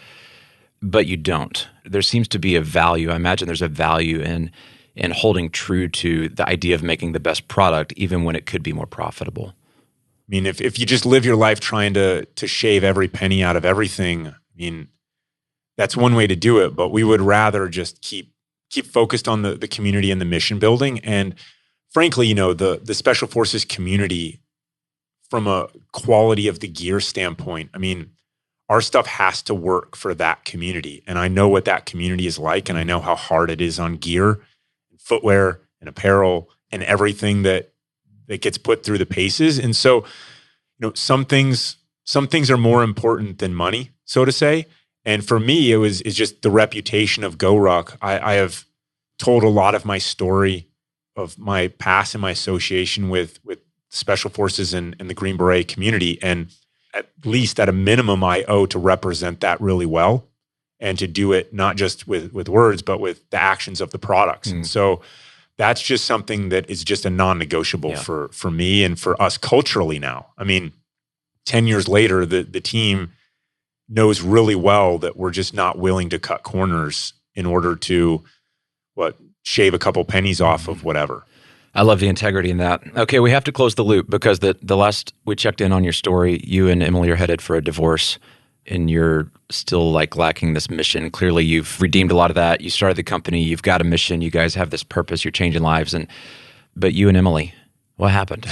But you don't. There seems to be a value. I imagine there's a value in holding true to the idea of making the best product, even when it could be more profitable. I mean, if you just live your life trying to shave every penny out of everything, I mean, that's one way to do it. But we would rather just keep focused on the community and the mission building. And frankly, the Special Forces community, from a quality of the gear standpoint, I mean, our stuff has to work for that community. And I know what that community is like, and I know how hard it is on gear, footwear and apparel and everything that gets put through the paces. And so, some things are more important than money, so to say. And for me, it's just the reputation of Goruck. I have told a lot of my story of my past and my association with Special Forces and the Green Beret community. And at least at a minimum, I owe to represent that really well, and to do it not just with words, but with the actions of the products. And so that's just something that is just a non-negotiable for me and for us culturally now. I mean, 10 years later, the team knows really well that we're just not willing to cut corners in order to, shave a couple pennies off of whatever. I love the integrity in that. Okay, we have to close the loop, because the last we checked in on your story, you and Emily are headed for a divorce, and you're still lacking this mission. Clearly, you've redeemed a lot of that. You started the company. You've got a mission. You guys have this purpose. You're changing lives. But you and Emily, what happened?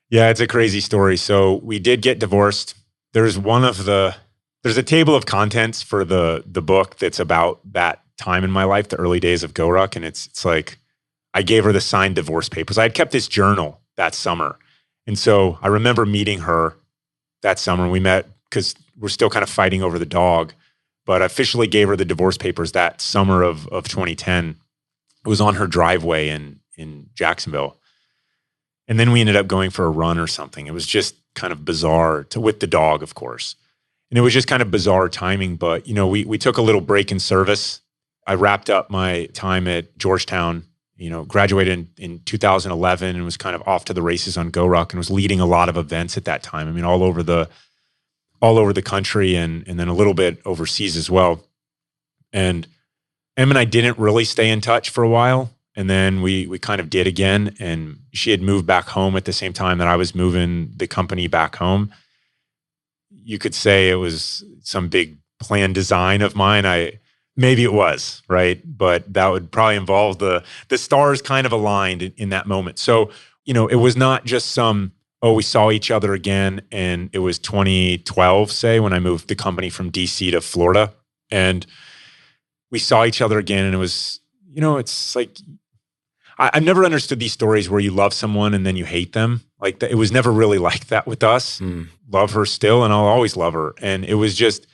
Yeah, it's a crazy story. So we did get divorced. There's one of the There's a table of contents for the book that's about that time in my life, the early days of Goruck. And it's like, I gave her the signed divorce papers. I had kept this journal that summer. And so I remember meeting her that summer. We met because we're still kind of fighting over the dog, but I officially gave her the divorce papers that summer of 2010. It was on her driveway in Jacksonville. And then we ended up going for a run or something. It was just kind of bizarre with the dog, of course. And it was just kind of bizarre timing. But, we took a little break in service. I wrapped up my time at Georgetown, graduated in 2011 and was kind of off to the races on Goruck and was leading a lot of events at that time. I mean, all over the country and then a little bit overseas as well. And Em and I didn't really stay in touch for a while. And then we kind of did again. And she had moved back home at the same time that I was moving the company back home. You could say it was some big planned design of mine. Maybe it was, right? But that would probably involve the stars kind of aligned in that moment. So, it was not just we saw each other again. And it was 2012, say, when I moved the company from DC to Florida. And we saw each other again. And it was, it's like, I've never understood these stories where you love someone and then you hate them. Like that, it was never really like that with us. Love her still, and I'll always love her. And it was just,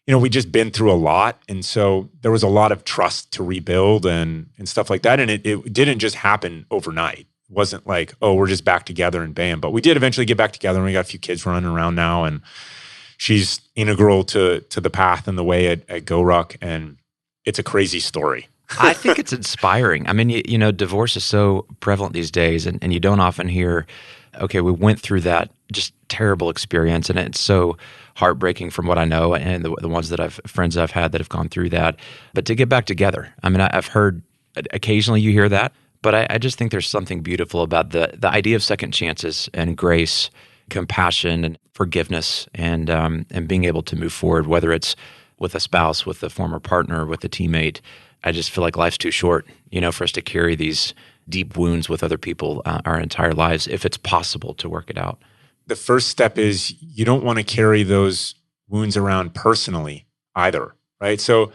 we just been through a lot. And so there was a lot of trust to rebuild and stuff like that. And it didn't just happen overnight. It wasn't like, we're just back together and bam. But we did eventually get back together, and we got a few kids running around now. And she's integral to the path and the way at Goruck. And it's a crazy story. I think it's inspiring. I mean, divorce is so prevalent these days, and you don't often hear, okay, we went through that just terrible experience, and it's so heartbreaking from what I know, and the ones that friends I've had that have gone through that. But to get back together, I mean, I've heard occasionally you hear that, but I just think there's something beautiful about the idea of second chances and grace, compassion and forgiveness, and being able to move forward, whether it's with a spouse, with a former partner, with a teammate. I just feel like life's too short, for us to carry these deep wounds with other people our entire lives, if it's possible to work it out. The first step is you don't want to carry those wounds around personally either, right? So,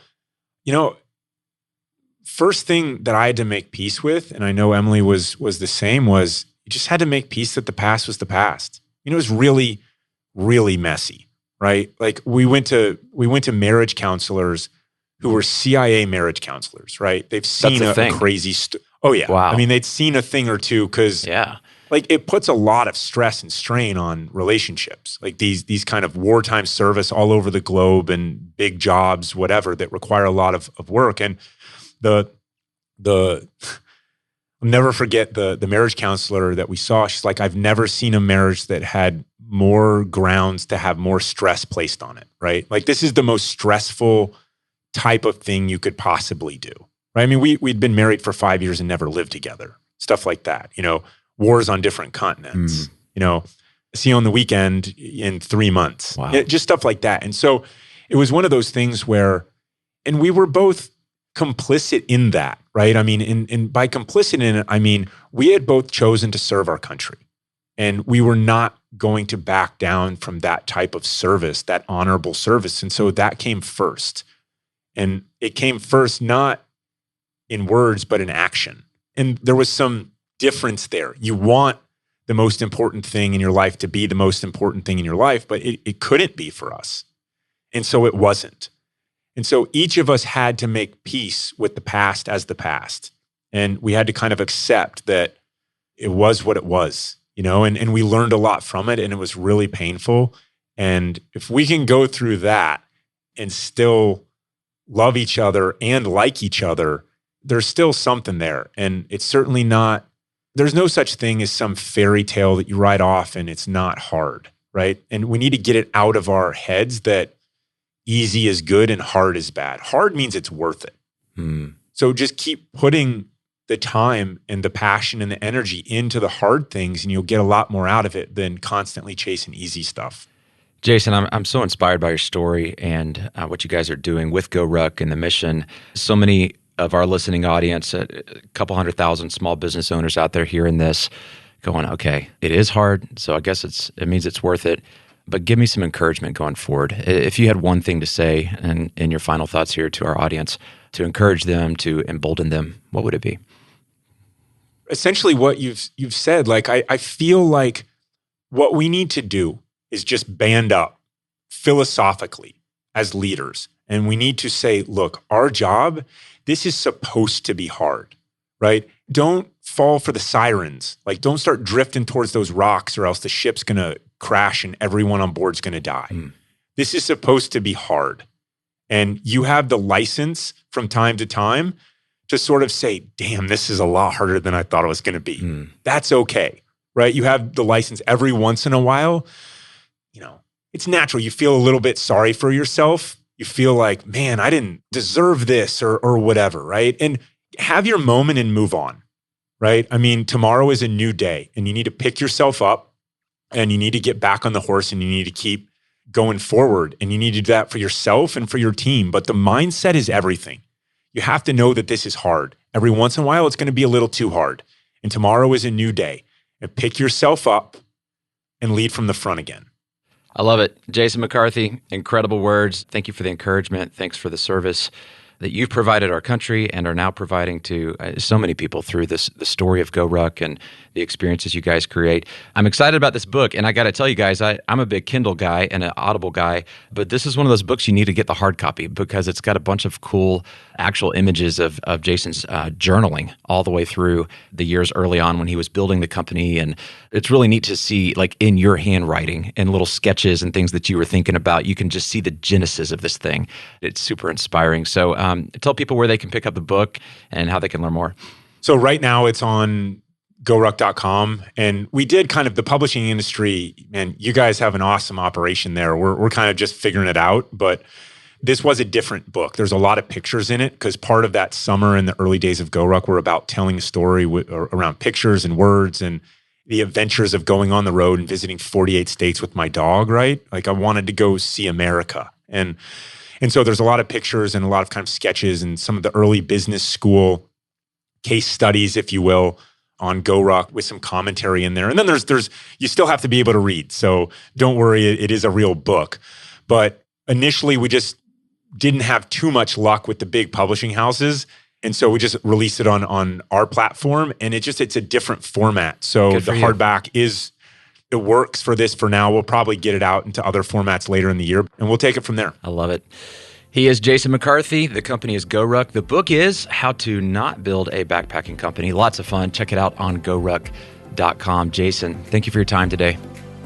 first thing that I had to make peace with, and I know Emily was the same, was you just had to make peace that the past was the past. It was really, really messy, right? Like we went to marriage counselors who were CIA marriage counselors, right? They've seen a crazy oh yeah. Wow. I mean, they'd seen a thing or two because like it puts a lot of stress and strain on relationships. Like these kind of wartime service all over the globe and big jobs, whatever, that require a lot of work. And I'll never forget the marriage counselor that we saw. She's like, I've never seen a marriage that had more grounds to have more stress placed on it, right? Like this is the most stressful type of thing you could possibly do, right? I mean, we'd been married for 5 years and never lived together, stuff like that. Wars on different continents, see you on the weekend in 3 months, just stuff like that. And so it was one of those things where, and we were both complicit in that, right? I mean, and by complicit in it, I mean, we had both chosen to serve our country, and we were not going to back down from that type of service, that honorable service. And so that came first. And it came first, not in words, but in action. And there was some difference there. You want the most important thing in your life to be the most important thing in your life, but it couldn't be for us. And so it wasn't. And so each of us had to make peace with the past as the past. And we had to kind of accept that it was what it was, and we learned a lot from it, and it was really painful. And if we can go through that and still love each other and like each other, there's still something there. And it's certainly not, there's no such thing as some fairy tale that you write off and it's not hard, right? And we need to get it out of our heads that easy is good and hard is bad. Hard means it's worth it. So just keep putting the time and the passion and the energy into the hard things, and you'll get a lot more out of it than constantly chasing easy stuff. Jason, I'm so inspired by your story and what you guys are doing with Goruck and the mission. So many of our listening audience, a couple 100,000 small business owners out there hearing this, going, okay, it is hard, so I guess it means it's worth it. but give me some encouragement going forward. If you had one thing to say and in your final thoughts here to our audience to encourage them, to embolden them, what would it be? Essentially what you've said, like I feel like what we need to do is just band up philosophically as leaders. And we need to say, look, our job, this is supposed to be hard, right? Don't fall for the sirens. Like, don't start drifting towards those rocks or else the ship's going to crash and everyone on board's going to die. This is supposed to be hard. And you have the license from time to time to sort of say, damn, this is a lot harder than I thought it was going to be. That's okay, right? You have the license every once in a while. You know, it's natural. You feel a little bit sorry for yourself. You feel like, man, I didn't deserve this or whatever, right? And have your moment and move on, right? I mean, tomorrow is a new day and you need to pick yourself up and you need to get back on the horse and you need to keep going forward and you need to do that for yourself and for your team. But the mindset is everything. You have to know that this is hard. Every once in a while, it's going to be a little too hard. And tomorrow is a new day. And pick yourself up and lead from the front again. I love it. Jason McCarthy, incredible words. Thank you for the encouragement. Thanks for the service that you've provided our country and are now providing to so many people through the story of Goruck and the experiences you guys create. I'm excited about this book, and I got to tell you guys, I'm a big Kindle guy and an Audible guy, but this is one of those books you need to get the hard copy because it's got a bunch of cool actual images of Jason's journaling all the way through the years early on when he was building the company, and it's really neat to see, like, in your handwriting and little sketches and things that you were thinking about. You can just see the genesis of this thing. It's super inspiring. So tell people where they can pick up the book and how they can learn more. So right now it's on Goruck.com. And we did kind of the publishing industry, and you guys have an awesome operation there. We're kind of just figuring it out, but this was a different book. There's a lot of pictures in it because part of that summer in the early days of Goruck were about telling a story around pictures and words and the adventures of going on the road and visiting 48 states with my dog, right? Like I wanted to go see America. And so there's a lot of pictures and a lot of kind of sketches and some of the early business school case studies, if you will, on Goruck with some commentary in there. And then there's you still have to be able to read. So don't worry, it is a real book. But initially we just didn't have too much luck with the big publishing houses. And so we just released it on our platform, and it's a different format. So the hardback it works for this for now. We'll probably get it out into other formats later in the year, and we'll take it from there. I love it. He is Jason McCarthy. The company is Goruck. The book is How to Not Build a Backpacking Company. Lots of fun. Check it out on Goruck.com. Jason, thank you for your time today.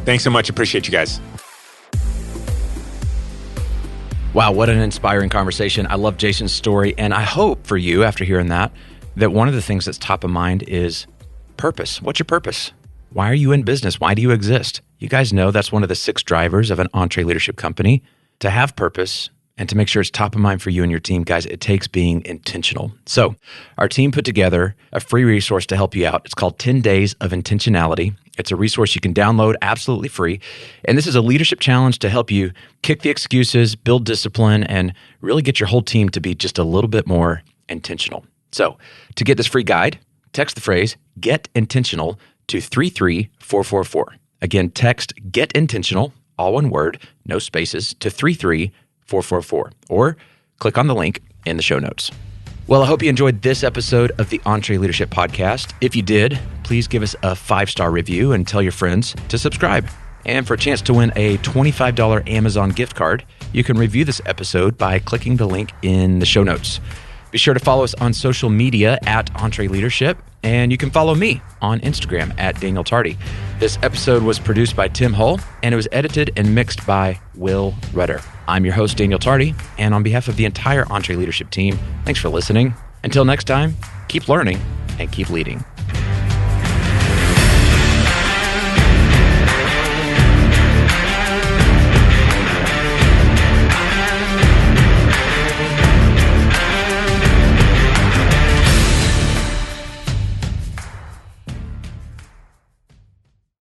Thanks so much. Appreciate you guys. Wow, what an inspiring conversation. I love Jason's story, and I hope for you, after hearing that one of the things that's top of mind is purpose. What's your purpose? Why are you in business? Why do you exist? You guys know that's one of the 6 drivers of an EntreLeadership company. To have purpose and to make sure it's top of mind for you and your team, guys, it takes being intentional. So our team put together a free resource to help you out. It's called 10 Days of Intentionality. It's a resource you can download absolutely free. And this is a leadership challenge to help you kick the excuses, build discipline, and really get your whole team to be just a little bit more intentional. So to get this free guide, text the phrase "Get Intentional" to 33444. Again, text "Get Intentional," all one word, no spaces, to 33444. Or click on the link in the show notes. Well, I hope you enjoyed this episode of the EntreLeadership podcast. If you did, please give us a 5-star review and tell your friends to subscribe. And for a chance to win a $25 Amazon gift card, you can review this episode by clicking the link in the show notes. Be sure to follow us on social media at EntreLeadership, and you can follow me on Instagram at Daniel Tardy. This episode was produced by Tim Hull, and it was edited and mixed by Will Rudder. I'm your host, Daniel Tardy, and on behalf of the entire EntreLeadership team, thanks for listening. Until next time, keep learning and keep leading.